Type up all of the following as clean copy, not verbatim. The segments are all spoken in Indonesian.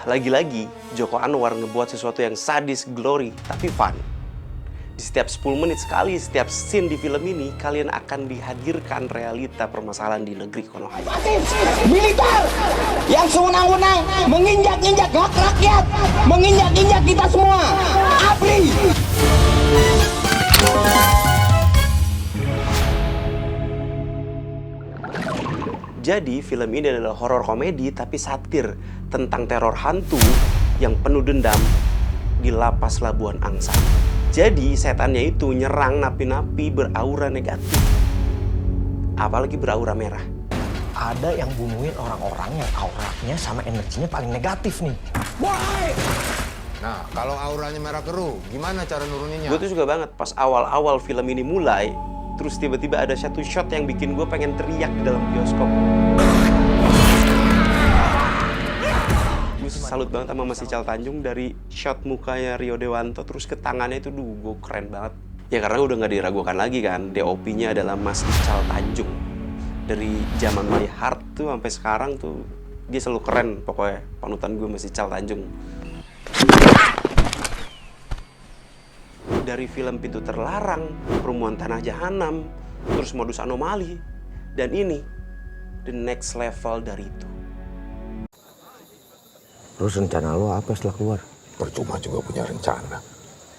Lagi-lagi, Joko Anwar ngebuat sesuatu yang sadis, glory, tapi fun. Di setiap 10 menit sekali, setiap scene di film ini, kalian akan dihadirkan realita permasalahan di negeri Konoha. Militer yang sewenang-wenang menginjak-injak hak rakyat, menginjak-injak kita semua. ABRI. Jadi, film ini adalah horor komedi tapi satir tentang teror hantu yang penuh dendam di lapas Labuan Angsa. Jadi, setannya itu nyerang napi-napi beraura negatif. Apalagi beraura merah. Ada yang bunuhin orang-orang yang auranya sama energinya paling negatif nih. Why? Nah, kalau auranya merah keruh, gimana cara nuruninnya? Gue tuh suka banget pas awal-awal film ini mulai, terus tiba-tiba ada satu shot yang bikin gue pengen teriak di dalam bioskop. Gue salut banget sama Mas Ical Tanjung dari shot mukanya Rio Dewanto terus ke tangannya itu, gue keren banget. Ya karena udah nggak diragukan lagi kan, DOP-nya adalah Mas Ical Tanjung. Dari zaman My Heart tuh sampai sekarang tuh dia selalu keren pokoknya, panutan gue Mas Ical Tanjung. Dari film Pintu Terlarang, Perumuan Tanah Jahanam, terus Modus Anomali, dan ini the next level dari itu. Terus rencana lo apa setelah keluar? Percuma juga punya rencana.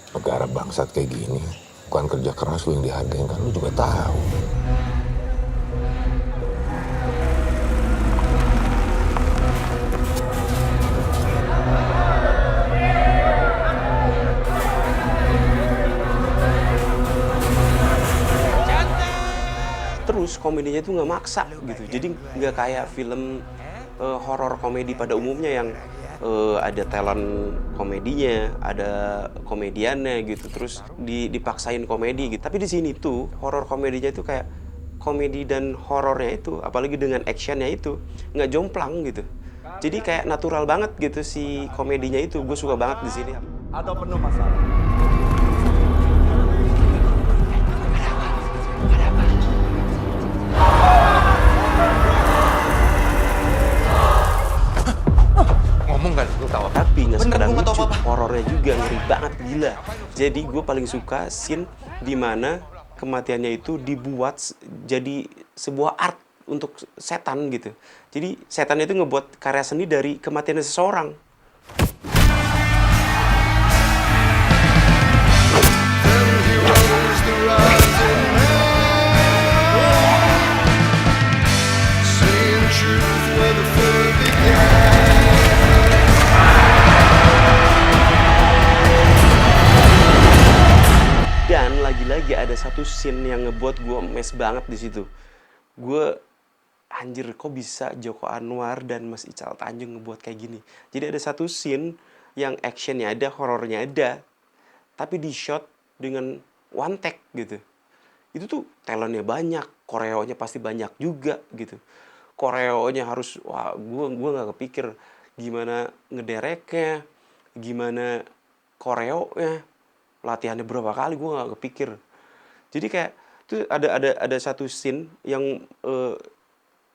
Negara bangsat kayak gini, bukan kerja keras lu yang dihargain, kan lu juga tahu. Terus komedinya itu nggak maksa gitu, jadi nggak kayak film horor komedi pada umumnya yang ada talent komedinya, ada komediannya gitu, terus dipaksain komedi gitu. Tapi di sini tuh horor komedinya itu kayak komedi dan horornya itu, apalagi dengan actionnya itu nggak jomplang gitu. Jadi kayak natural banget gitu si komedinya itu, gue suka banget di sini. Atau penuh masalah. Tapi nggak sekedar lucu, horornya juga ngeri banget, gila. Jadi gue paling suka scene dimana kematiannya itu dibuat jadi sebuah art untuk setan gitu. Jadi setannya itu ngebuat karya seni dari kematian seseorang. Dan lagi-lagi ada satu scene yang ngebuat gue emes banget di situ. Gue anjir, kok bisa Joko Anwar dan Mas Ical Tanjung ngebuat kayak gini. Jadi ada satu scene yang actionnya ada, horornya ada, tapi di shot dengan one take gitu. Itu tuh talentnya banyak, koreonya pasti banyak juga gitu. Koreonya harus, wah gue nggak kepikir gimana ngedereknya, gimana koreonya. Latihannya berapa kali gue nggak kepikir. Jadi kayak tuh ada satu scene yang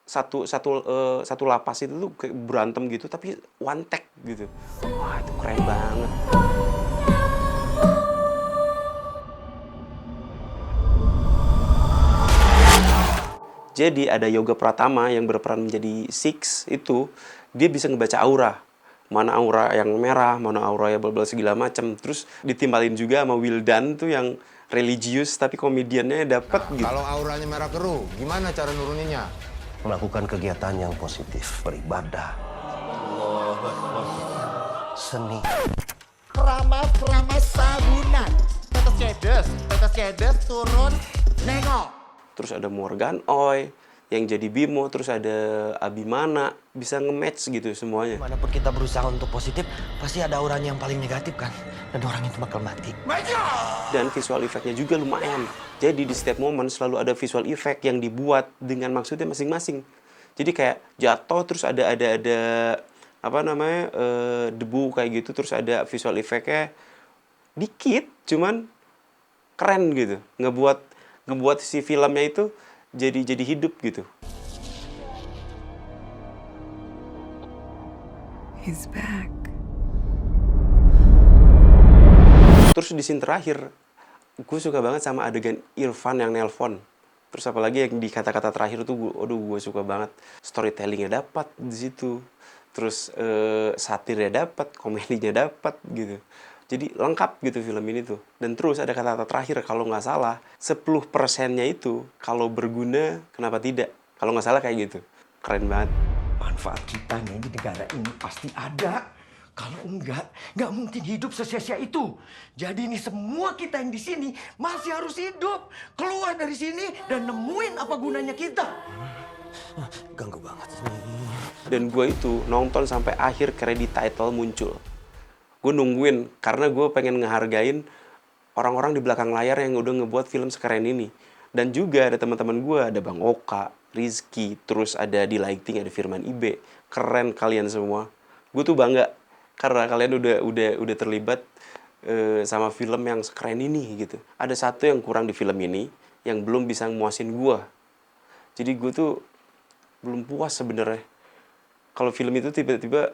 satu lapas itu tuh kayak berantem gitu tapi one take gitu. Wah itu keren banget. Jadi ada Yoga Pratama yang berperan menjadi Six itu, dia bisa ngebaca aura. Mana aura yang merah, mana aura yang bla-bla segala macam. Terus ditimbalin juga sama Wildan tuh yang religius tapi komediannya dapet gitu. Kalau auranya merah keruh, gimana cara nuruninnya? Melakukan kegiatan yang positif, beribadah. Seni. Keramas sabunan. Tetes cedes turun nengok. Terus ada Morgan Oy yang jadi Bimo, terus ada Abimana, bisa nge-match gitu semuanya. Manapun kita berusaha untuk positif, pasti ada orangnya yang paling negatif kan. Dan orang itu bakal mati. Dan visual effect-nya juga lumayan. Jadi di setiap momen selalu ada visual effect yang dibuat dengan maksudnya masing-masing. Jadi kayak jatuh terus ada apa namanya debu kayak gitu, terus ada visual effect-nya dikit, cuman keren gitu. Ngebuat si filmnya itu jadi hidup gitu. He's back. Terus di scene terakhir, gue suka banget sama adegan Irfan yang nelpon. Terus apalagi yang di kata-kata terakhir tuh, gue suka banget. Storytellingnya dapat di situ. Terus satirnya dapat, komedinya dapat gitu. Jadi lengkap gitu film ini tuh. Dan terus ada kata-kata terakhir, kalau nggak salah, 10%-nya itu kalau berguna, kenapa tidak? Kalau nggak salah kayak gitu. Keren banget. Manfaat kita nih di negara ini pasti ada. Kalau enggak mungkin hidup sesia-sia itu. Jadi ini semua kita yang di sini masih harus hidup. Keluar dari sini dan nemuin apa gunanya kita. Ganggu banget. Dan gue itu nonton sampai akhir kredit title muncul. Gue nungguin karena gue pengen ngehargain orang-orang di belakang layar yang udah ngebuat film sekeren ini. Dan juga ada teman-teman gue, ada Bang Oka, Rizky, terus ada di lighting, ada Firman Ibe. Keren kalian semua. Gue tuh bangga karena kalian udah terlibat sama film yang sekeren ini gitu. Ada satu yang kurang di film ini yang belum bisa memuasin gue. Jadi gue tuh belum puas sebenarnya. Kalau film itu tiba-tiba,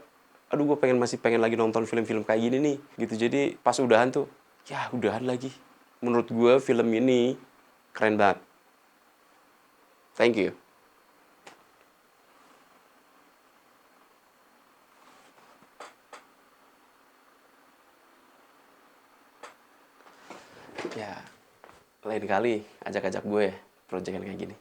aduh gue masih pengen lagi nonton film-film kayak gini nih gitu. Jadi pas udahan tuh, ya udahan lagi. Menurut gue film ini keren banget. Thank you. Ya, lain kali ajak-ajak gue ya, proyekan kayak gini.